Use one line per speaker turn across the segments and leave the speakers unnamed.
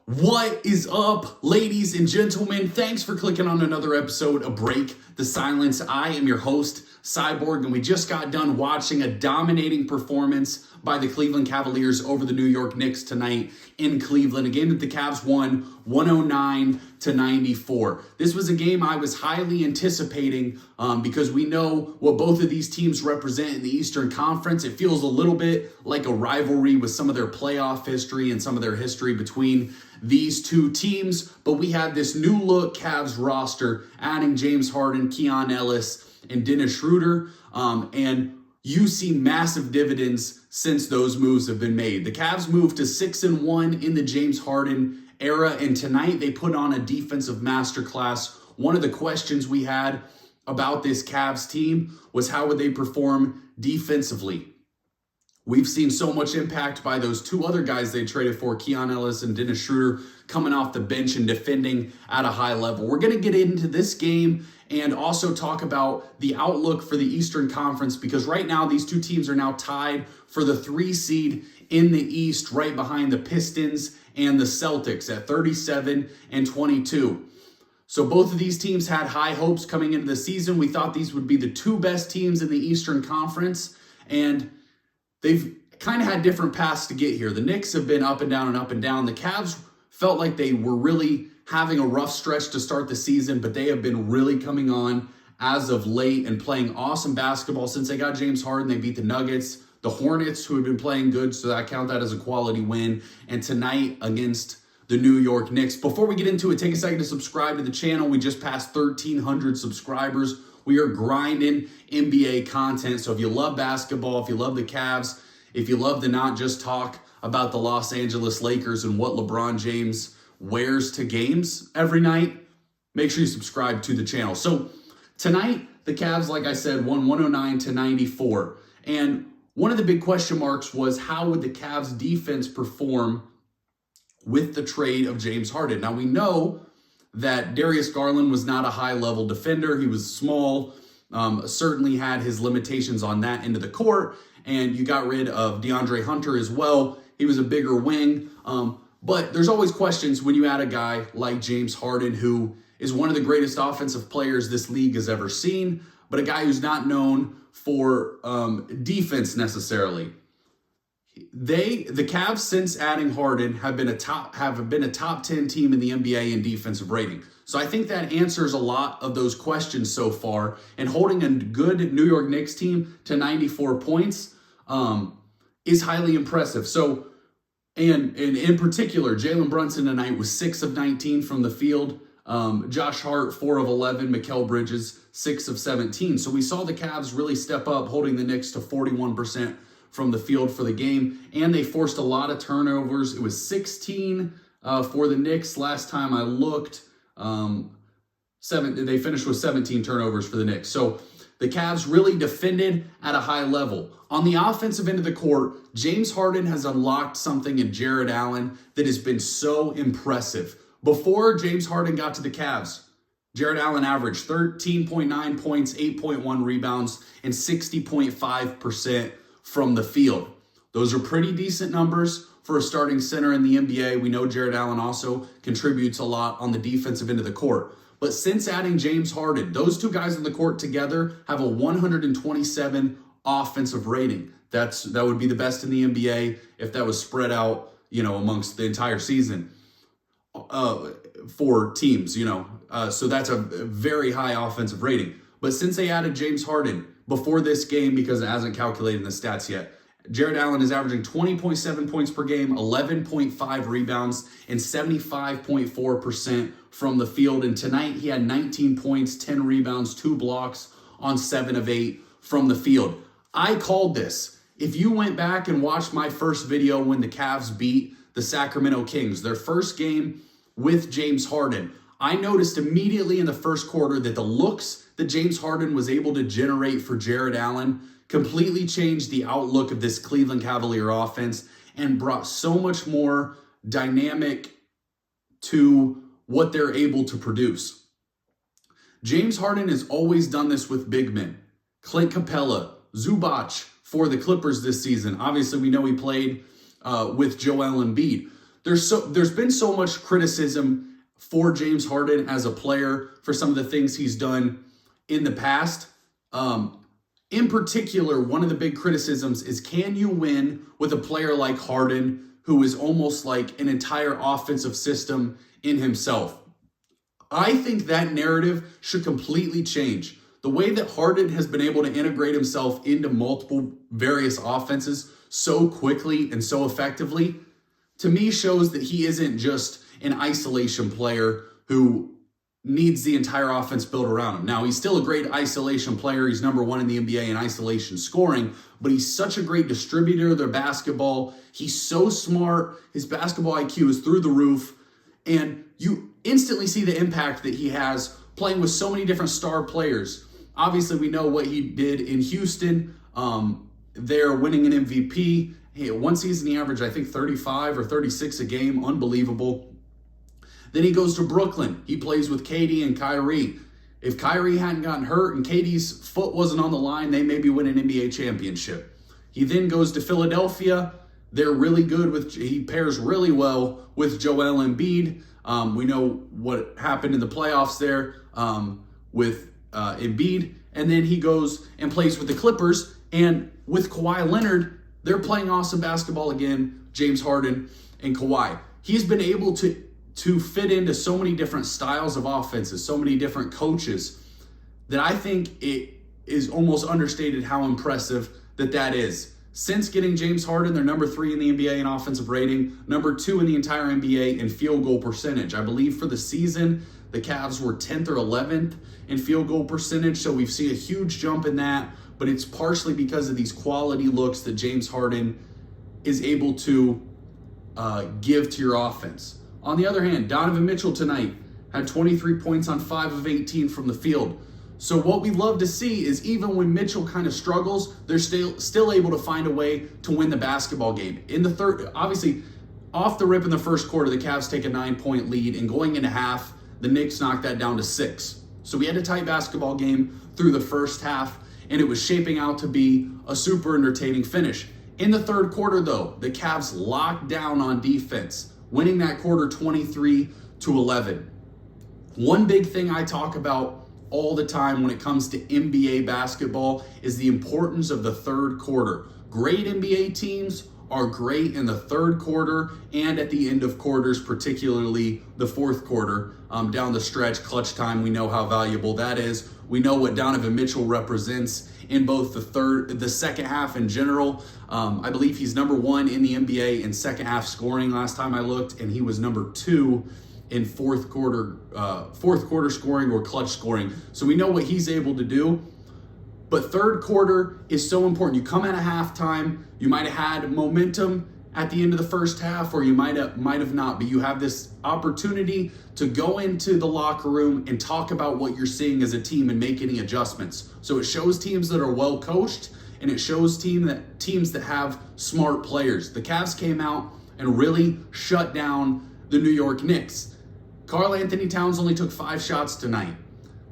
What is up, ladies and gentlemen? Thanks for clicking on another episode of Break the Silence. I am your host, Cyborg, and we just got done watching a dominating performance by the Cleveland Cavaliers over the New York Knicks tonight in Cleveland, a game that the Cavs won 109-94. This was a game I was highly anticipating because we know what both of these teams represent in the Eastern Conference. It feels a little bit like a rivalry with some of their playoff history and some of their history between these two teams, but we had this new look Cavs roster, adding James Harden, Keon Ellis, and Dennis Schroeder, and you see massive dividends since those moves have been made. The Cavs moved to 6-1 in the James Harden era, and tonight they put on a defensive masterclass. One of the questions we had about this Cavs team was how would they perform defensively? We've seen so much impact by those two other guys they traded for, Keon Ellis and Dennis Schroeder, coming off the bench and defending at a high level. We're going to get into this game and also talk about the outlook for the Eastern Conference, because right now these two teams are now tied for the 3 seed in the East, right behind the Pistons and the Celtics at 37 and 22. So both of these teams had high hopes coming into the season. We thought these would be the two best teams in the Eastern Conference, and they've kind of had different paths to get here. The Knicks have been up and down and up and down. The Cavs felt like they were really having a rough stretch to start the season, but they have been really coming on as of late and playing awesome basketball. Since they got James Harden, they beat the Nuggets, the Hornets, who have been playing good, so I count that as a quality win, and tonight against the New York Knicks. Before we get into it, take a second to subscribe to the channel. We just passed 1,300 subscribers. We are grinding NBA content, so if you love basketball, if you love the Cavs, if you love to not just talk about the Los Angeles Lakers and what LeBron James wears to games every night, make sure you subscribe to the channel. So tonight, the Cavs, like I said, won 109-94. And one of the big question marks was how would the Cavs defense perform with the trade of James Harden? Now we know that Darius Garland was not a high-level defender. He was small, certainly had his limitations on that end of the court, and you got rid of DeAndre Hunter as well. He was a bigger wing, but there's always questions when you add a guy like James Harden, who is one of the greatest offensive players this league has ever seen, but a guy who's not known for defense necessarily. The Cavs, since adding Harden, have been a top 10 team in the NBA in defensive rating. So I think that answers a lot of those questions so far. And holding a good New York Knicks team to 94 points is highly impressive. So, and in particular, Jalen Brunson tonight was 6 of 19 from the field. Josh Hart, 4 of 11. Mikal Bridges, 6 of 17. So we saw the Cavs really step up, holding the Knicks to 41% from the field for the game, and they forced a lot of turnovers. It was 16 for the Knicks last time I looked. They finished with 17 turnovers for the Knicks. So the Cavs really defended at a high level. On the offensive end of the court, James Harden has unlocked something in Jarrett Allen that has been so impressive. Before James Harden got to the Cavs, Jarrett Allen averaged 13.9 points, 8.1 rebounds, and 60.5% from the field. Those are pretty decent numbers for a starting center in the NBA. We know Jarrett Allen also contributes a lot on the defensive end of the court. But since adding James Harden, those two guys on the court together have a 127 offensive rating. That would be the best in the NBA if that was spread out, amongst the entire season for teams, so that's a very high offensive rating. But since they added James Harden before this game, because it hasn't calculated in the stats yet, Jarrett Allen is averaging 20.7 points per game, 11.5 rebounds, and 75.4% from the field. And tonight he had 19 points, 10 rebounds, 2 blocks on 7 of 8 from the field. I called this. If you went back and watched my first video when the Cavs beat the Sacramento Kings, their first game with James Harden, I noticed immediately in the first quarter that the looks that James Harden was able to generate for Jarrett Allen completely changed the outlook of this Cleveland Cavalier offense and brought so much more dynamic to what they're able to produce. James Harden has always done this with big men. Clint Capella, Zubac for the Clippers this season. Obviously, we know he played with Joel Embiid. there's been so much criticism for James Harden as a player for some of the things he's done in the past. In particular, one of the big criticisms is, can you win with a player like Harden, who is almost like an entire offensive system in himself? I think that narrative should completely change. The way that Harden has been able to integrate himself into multiple various offenses so quickly and so effectively, to me shows that he isn't just an isolation player who needs the entire offense built around him. Now, he's still a great isolation player. He's number one in the NBA in isolation scoring, but he's such a great distributor of their basketball. He's so smart. His basketball IQ is through the roof. And you instantly see the impact that he has playing with so many different star players. Obviously, we know what he did in Houston. They're winning an MVP. Hey, one season he averaged, I think, 35 or 36 a game. Unbelievable. Then he goes to Brooklyn. He plays with KD and Kyrie. If Kyrie hadn't gotten hurt and KD's foot wasn't on the line, they maybe win an NBA championship. He then goes to Philadelphia. They're really good he pairs really well with Joel Embiid. We know what happened in the playoffs there with Embiid. And then he goes and plays with the Clippers. And with Kawhi Leonard, they're playing awesome basketball again, James Harden and Kawhi. He's been able to fit into so many different styles of offenses, so many different coaches, that I think it is almost understated how impressive that is. Since getting James Harden, they're number 3 in the NBA in offensive rating, number 2 in the entire NBA in field goal percentage. I believe for the season, the Cavs were 10th or 11th in field goal percentage, so we've seen a huge jump in that, but it's partially because of these quality looks that James Harden is able to give to your offense. On the other hand, Donovan Mitchell tonight had 23 points on 5 of 18 from the field. So what we love to see is even when Mitchell kind of struggles, they're still able to find a way to win the basketball game. In the third, obviously, off the rip in the first quarter, the Cavs take a 9-point lead, and going into half, the Knicks knocked that down to 6. So we had a tight basketball game through the first half, and it was shaping out to be a super entertaining finish. In the third quarter, though, the Cavs locked down on defense, winning that quarter 23-11. One big thing I talk about all the time when it comes to NBA basketball is the importance of the third quarter. Great NBA teams are great in the third quarter and at the end of quarters, particularly the fourth quarter. Down the stretch, clutch time, we know how valuable that is. We know what Donovan Mitchell represents in both the second half in general. I believe he's number 1 in the NBA in second half scoring last time I looked, and he was number 2 in fourth quarter scoring or clutch scoring. So we know what he's able to do. But third quarter is so important. You come out of halftime, you might have had momentum at the end of the first half, or you might have not, but you have this opportunity to go into the locker room and talk about what you're seeing as a team and make any adjustments. So it shows teams that are well coached, and it shows teams that have smart players. The Cavs came out and really shut down the New York Knicks. Karl Anthony Towns only took 5 shots tonight.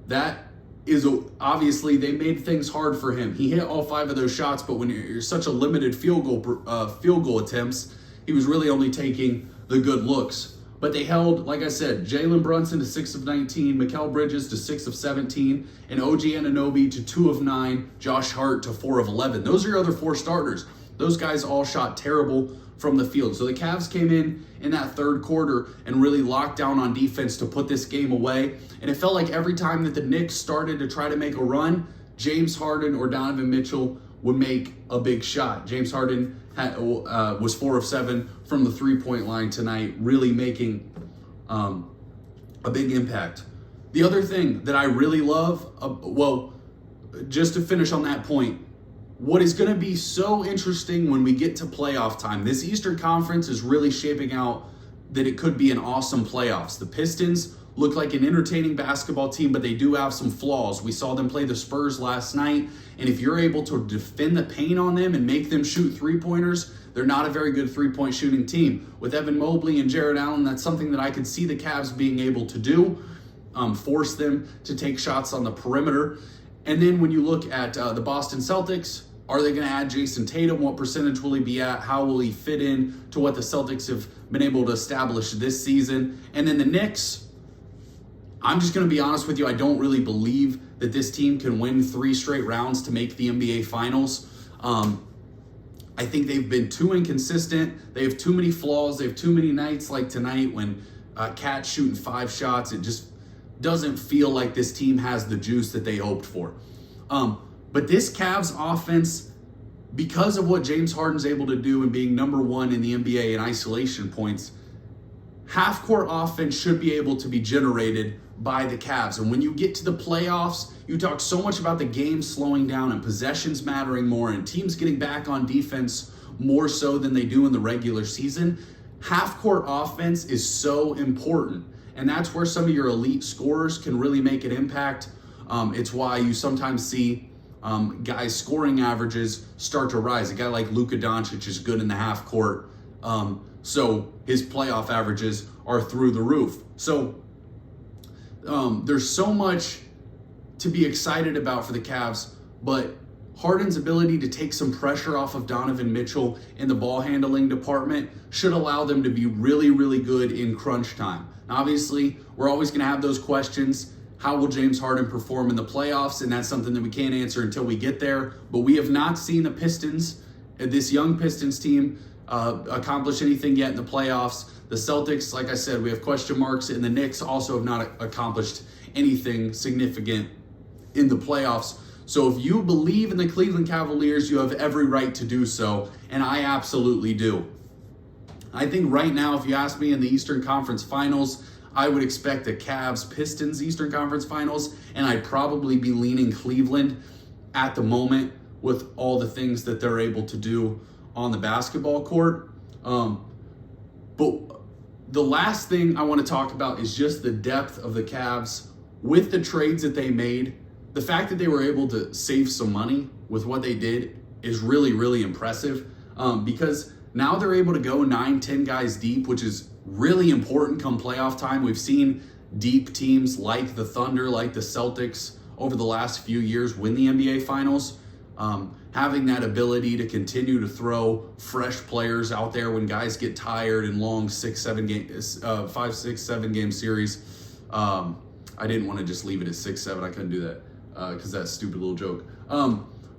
That is obviously, they made things hard for him. He hit all 5 of those shots, but when you're such a limited field goal attempts, he was really only taking the good looks. But they held, like I said, Jalen Brunson to 6 of 19, Mikal Bridges to 6 of 17, and OG Anunoby to 2 of 9, Josh Hart to 4 of 11. Those are your other 4 starters. Those guys all shot terrible from the field. So the Cavs came in that third quarter and really locked down on defense to put this game away. And it felt like every time that the Knicks started to try to make a run, James Harden or Donovan Mitchell would make a big shot. James Harden was 4 of 7 from the 3-point line tonight, really making a big impact. The other thing that I really love, just to finish on that point, what is going to be so interesting when we get to playoff time, this Eastern Conference is really shaping out that it could be an awesome playoffs. The Pistons look like an entertaining basketball team, but they do have some flaws. We saw them play the Spurs last night, and if you're able to defend the paint on them and make them shoot 3-pointers, they're not a very good 3-point shooting team. With Evan Mobley and Jarrett Allen, that's something that I could see the Cavs being able to do, force them to take shots on the perimeter. And then when you look at the Boston Celtics, Are they going to add Jason Tatum? What percentage will he be at? How will he fit in to what the Celtics have been able to establish this season? And then the Knicks, I'm just going to be honest with you. I don't really believe that this team can win 3 straight rounds to make the NBA Finals. I think they've been too inconsistent. They have too many flaws. They have too many nights like tonight when Cat's shooting 5 shots. It just doesn't feel like this team has the juice that they hoped for. But this Cavs offense, because of what James Harden's able to do and being number 1 in the NBA in isolation points, half-court offense should be able to be generated by the Cavs. And when you get to the playoffs, you talk so much about the game slowing down and possessions mattering more and teams getting back on defense more so than they do in the regular season. Half-court offense is so important. And that's where some of your elite scorers can really make an impact. It's why you sometimes see guys' scoring averages start to rise. A guy like Luka Doncic is good in the half court, so his playoff averages are through the roof. So there's so much to be excited about for the Cavs, but Harden's ability to take some pressure off of Donovan Mitchell in the ball handling department should allow them to be really, really good in crunch time. Now, obviously, we're always going to have those questions. How will James Harden perform in the playoffs? And that's something that we can't answer until we get there. But we have not seen the Pistons, this young Pistons team, accomplish anything yet in the playoffs. The Celtics, like I said, we have question marks, and the Knicks also have not accomplished anything significant in the playoffs. So if you believe in the Cleveland Cavaliers, you have every right to do so, and I absolutely do. I think right now, if you ask me in the Eastern Conference Finals, I would expect the Cavs-Pistons Eastern Conference Finals, and I'd probably be leaning Cleveland at the moment with all the things that they're able to do on the basketball court. But the last thing I want to talk about is just the depth of the Cavs with the trades that they made. The fact that they were able to save some money with what they did is really, really impressive because now they're able to go 9-10 guys deep, which is really important come playoff time. We've seen deep teams like the Thunder, like the Celtics over the last few years win the NBA Finals. Having that ability to continue to throw fresh players out there when guys get tired in long 5, 6, 7 game series. I didn't want to just leave it at 6, 7. I couldn't do that because that's a stupid little joke.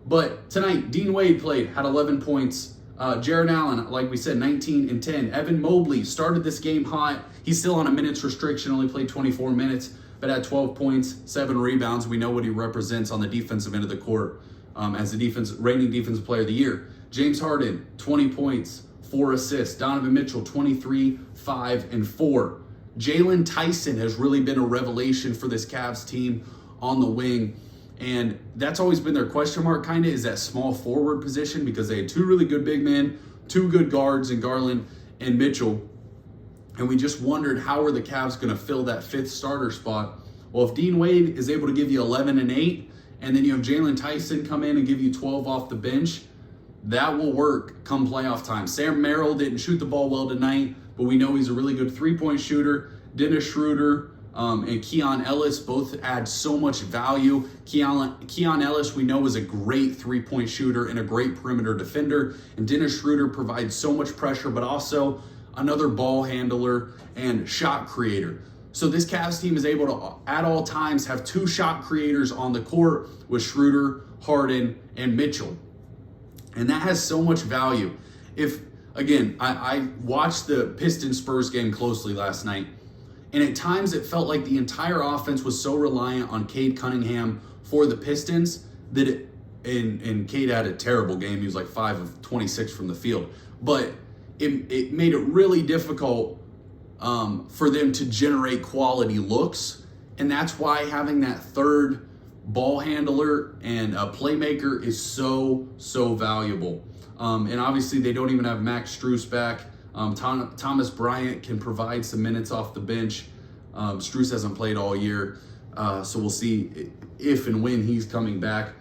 But tonight, Dean Wade played, had 11 points. Jarrett Allen, like we said, 19 and 10. Evan Mobley started this game hot. He's still on a minutes restriction, only played 24 minutes, but had 12 points, 7 rebounds. We know what he represents on the defensive end of the court as the reigning defensive player of the year. James Harden, 20 points, 4 assists. Donovan Mitchell, 23, 5, and 4. Jalen Tyson has really been a revelation for this Cavs team on the wing. And that's always been their question mark, kind of, is that small forward position because they had 2 really good big men, 2 good guards in Garland and Mitchell. And we just wondered, how are the Cavs going to fill that 5th starter spot? Well, if Dean Wade is able to give you 11 and 8, and then you have Jalen Tyson come in and give you 12 off the bench, that will work come playoff time. Sam Merrill didn't shoot the ball well tonight, but we know he's a really good 3-point shooter. Dennis Schroeder and Keon Ellis both add so much value. Keon Ellis, we know, is a great 3-point shooter and a great perimeter defender. And Dennis Schroeder provides so much pressure, but also another ball handler and shot creator. So this Cavs team is able to, at all times, have 2 shot creators on the court with Schroeder, Harden, and Mitchell. And that has so much value. I watched the Pistons-Spurs game closely last night, and at times it felt like the entire offense was so reliant on Cade Cunningham for the Pistons that and Cade had a terrible game. He was like 5 of 26 from the field. But it made it really difficult for them to generate quality looks. And that's why having that third ball handler and a playmaker is so, so valuable. And obviously they don't even have Max Strus back. Thomas Bryant can provide some minutes off the bench. Strus hasn't played all year, so we'll see if and when he's coming back.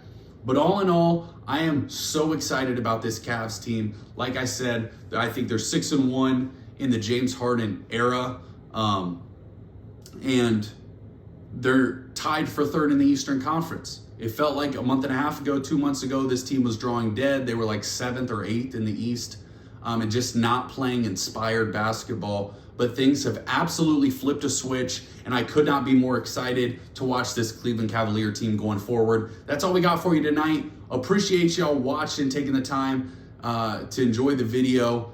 But all in all, I am so excited about this Cavs team. Like I said, I think they're 6-1 in the James Harden era, and they're tied for 3rd in the Eastern Conference. It felt like a month and a half ago, 2 months ago, this team was drawing dead. They were like 7th or 8th in the East, and just not playing inspired basketball. But things have absolutely flipped a switch, and I could not be more excited to watch this Cleveland Cavalier team going forward. That's all we got for you tonight. Appreciate y'all watching, taking the time to enjoy the video.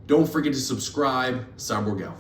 Don't forget to subscribe. Cyborg out.